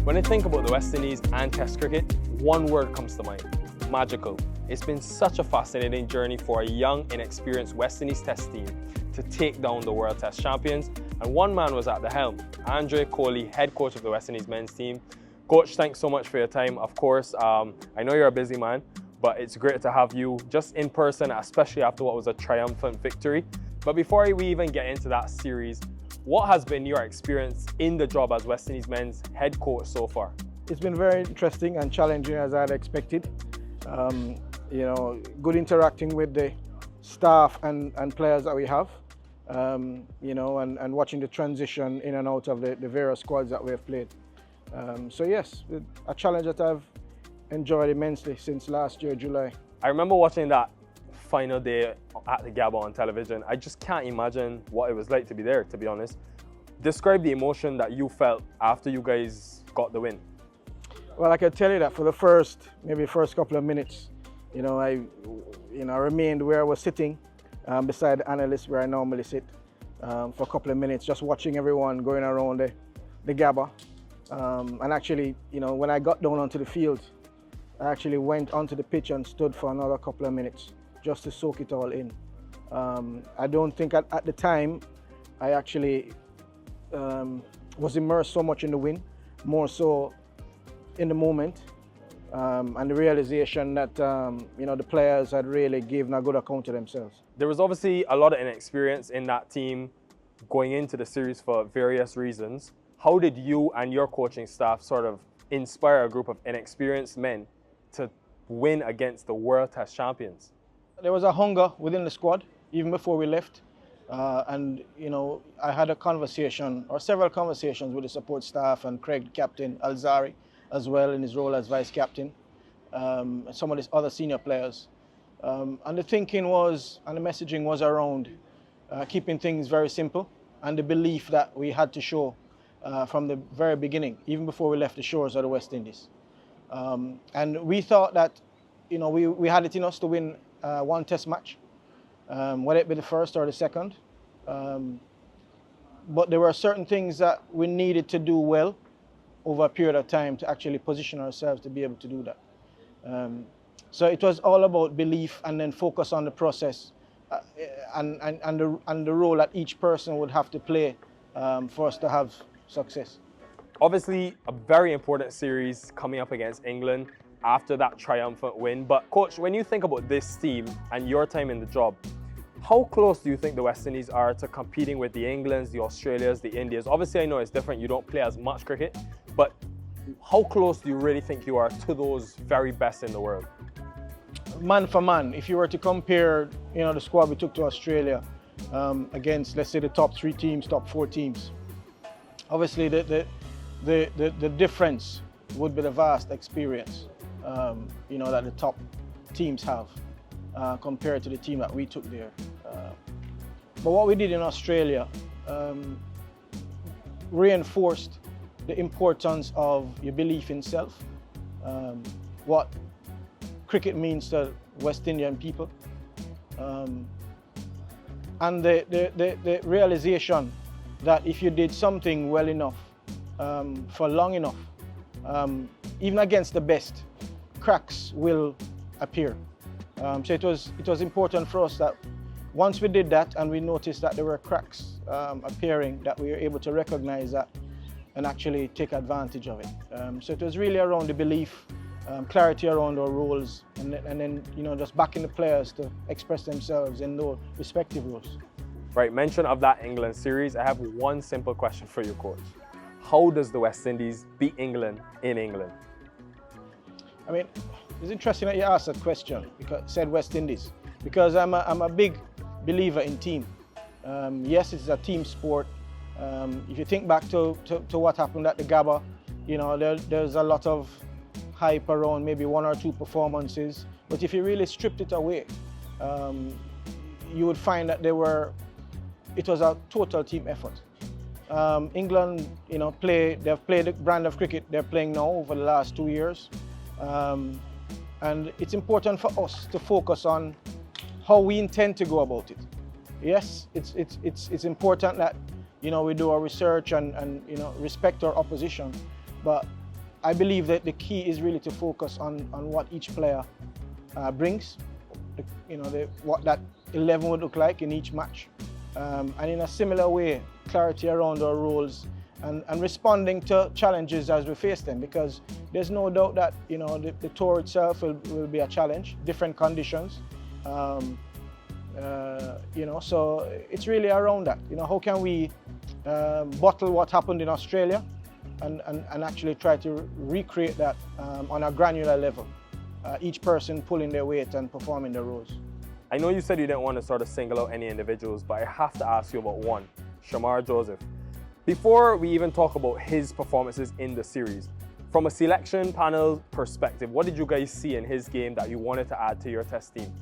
When I think about the West Indies and Test cricket, one word comes to mind: magical. It's been such a fascinating journey for a young, inexperienced West Indies Test team to take down the World Test champions, and one man was at the helm: Coley, head coach of the West Indies men's team. Coach, thanks so much for your time. Of course, I know you're a busy man, but it's great to have you just in person, especially after what was a triumphant victory. But before we even get into that series, what has been your experience in the job as West Indies men's head coach so far? It's been very interesting and challenging, as I had expected. Good interacting with the staff and players that we have, and watching the transition in and out of the various squads that we have played. So yes, a challenge that I've enjoyed immensely since last year, July. I remember watching that final day at the Gabba on television. I just can't imagine what it was like to be there, to be honest. Describe the emotion that you felt after you guys got the win. Well, I can tell you that for the first couple of minutes, I remained where I was sitting, beside the analyst where I normally sit, for a couple of minutes, just watching everyone going around the Gabba. And actually, when I got down onto the field, I actually went onto the pitch and stood for another couple of minutes just to soak it all in. I don't think at the time I actually was immersed so much in the win, more so in the moment, and the realization that the players had really given a good account of themselves. There was obviously a lot of inexperience in that team going into the series for various reasons. How did you and your coaching staff sort of inspire a group of inexperienced men to win against the World Test champions? There was a hunger within the squad even before we left, and I had a conversation or several conversations with the support staff and Craig, the captain, Alzari, as well in his role as vice captain, and some of the other senior players. And the thinking was, and the messaging was around keeping things very simple, and the belief that we had to show from the very beginning, even before we left the shores of the West Indies. And we thought that we had it in us to win one test match, whether it be the first or the second. But there were certain things that we needed to do well over a period of time to actually position ourselves to be able to do that. So it was all about belief and then focus on the process and the role that each person would have to play for us to have success. Obviously, a very important series coming up against England after that triumphant win. But coach, when you think about this team and your time in the job, how close do you think the West Indies are to competing with the Englands, the Australias, the Indias? Obviously, I know it's different. You don't play as much cricket, but how close do you really think you are to those very best in the world? Man for man, if you were to compare, the squad we took to Australia against, let's say, the top 3 teams, top 4 teams, obviously the difference would be the vast experience, that the top teams have compared to the team that we took there. But what we did in Australia reinforced the importance of your belief in self, what cricket means to West Indian people, and the realization that if you did something well enough, for long enough, even against the best, cracks will appear. So it was important for us that once we did that and we noticed that there were cracks appearing, that we were able to recognize that and actually take advantage of it. So it was really around the belief, clarity around our roles, and then just backing the players to express themselves in their respective roles. Right, mention of that England series, I have one simple question for you, coach. How does the West Indies beat England in England? I mean, it's interesting that you asked that question, because said West Indies, because I'm a big believer in team. Yes, it's a team sport. If you think back to what happened at the Gabba, there's a lot of hype around maybe 1 or 2 performances, but if you really stripped it away, you would find that it was a total team effort. England, they've played the brand of cricket they're playing now over the last 2 years. And it's important for us to focus on how we intend to go about it. Yes, it's important that we do our research and respect our opposition, but I believe that the key is really to focus on what each player brings, what that 11 would look like in each match. And in a similar way, clarity around our roles and responding to challenges as we face them, because there's no doubt that the tour itself will be a challenge, different conditions. So it's really around that. How can we bottle what happened in Australia and actually try to recreate that on a granular level, each person pulling their weight and performing their roles. I know you said you didn't want to sort of single out any individuals, but I have to ask you about one, Shamar Joseph. Before we even talk about his performances in the series, from a selection panel perspective, what did you guys see in his game that you wanted to add to your test team?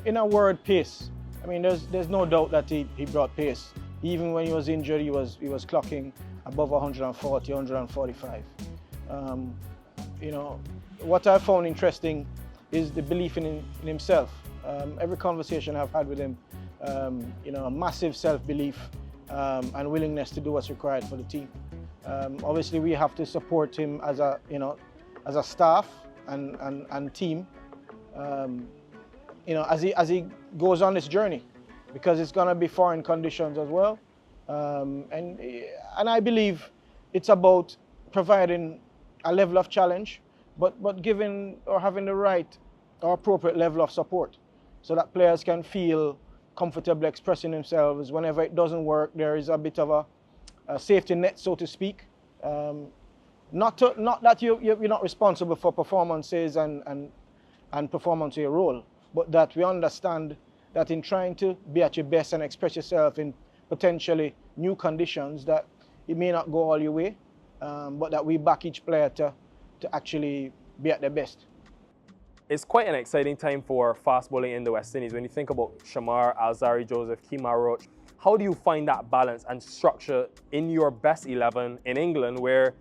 In a word, pace. I mean, there's no doubt that he brought pace. Even when he was injured, he was clocking above 140, 145. What I found interesting is the belief in himself. Every conversation I've had with him, a massive self-belief and willingness to do what's required for the team. Obviously, we have to support him as a staff and team. As he goes on this journey, because it's going to be foreign conditions as well. And I believe it's about providing a level of challenge, but giving or having the right or appropriate level of support, so that players can feel comfortable expressing themselves. Whenever it doesn't work, there is a bit of a safety net, so to speak. Not that you're not responsible for performances and performance of your role, but that we understand that in trying to be at your best and express yourself in potentially new conditions, that it may not go all your way, but that we back each player to actually be at their best. It's quite an exciting time for fast bowling in the West Indies. When you think about Shamar, Alzarri Joseph, Kemar Roach, how do you find that balance and structure in your best 11 in England, where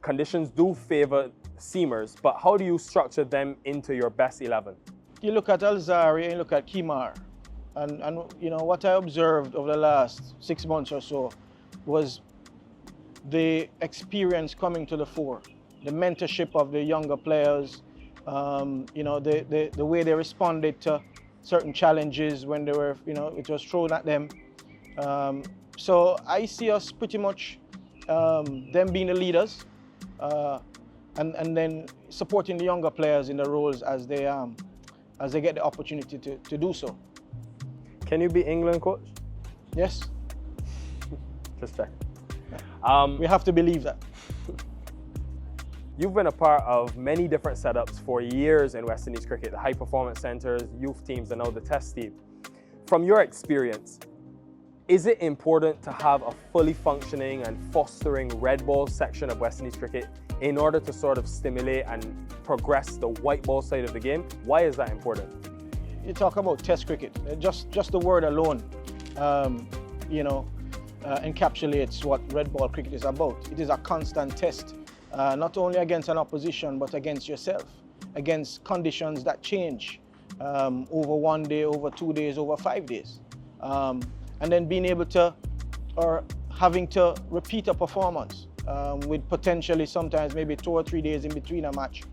conditions do favour seamers, but how do you structure them into your best 11? You look at Alzarri and you look at Kemar, and what I observed over the last 6 months or so was the experience coming to the fore, the mentorship of the younger players, the way they responded to certain challenges when they were, it was thrown at them. So I see us pretty much them being the leaders, and then supporting the younger players in the roles as they get the opportunity to do so. Can you be England coach? Yes. Just check. We have to believe that. You've been a part of many different setups for years in West Indies cricket, the high performance centres, youth teams, and now the test team. From your experience, is it important to have a fully functioning and fostering red ball section of West Indies cricket in order to sort of stimulate and progress the white ball side of the game? Why is that important? You talk about test cricket, just the word alone, encapsulates what red ball cricket is about. It is a constant test. Not only against an opposition, but against yourself, against conditions that change over 1 day, over 2 days, over 5 days. And then being able to, or having to repeat a performance with potentially sometimes maybe 2 or 3 days in between a match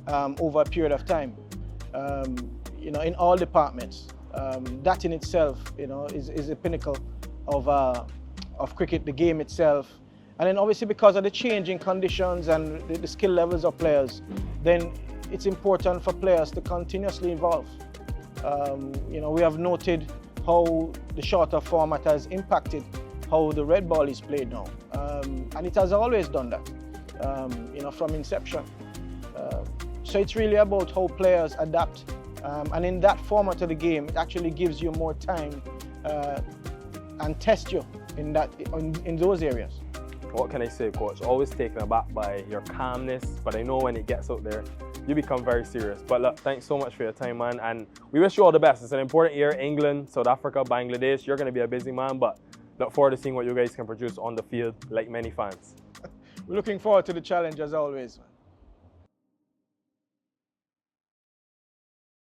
over a period of time, in all departments. That in itself, is the pinnacle of cricket, the game itself. And then obviously because of the changing conditions and the skill levels of players, then it's important for players to continuously evolve. We have noted how the shorter format has impacted how the red ball is played now. And it has always done that, from inception. So it's really about how players adapt. And in that format of the game, it actually gives you more time and test you in those areas. What can I say, coach? Always taken aback by your calmness, but I know when it gets out there, you become very serious. But look, thanks so much for your time, man, and we wish you all the best. It's an important year. England, South Africa, Bangladesh. You're going to be a busy man, but look forward to seeing what you guys can produce on the field, like many fans. We're looking forward to the challenge as always.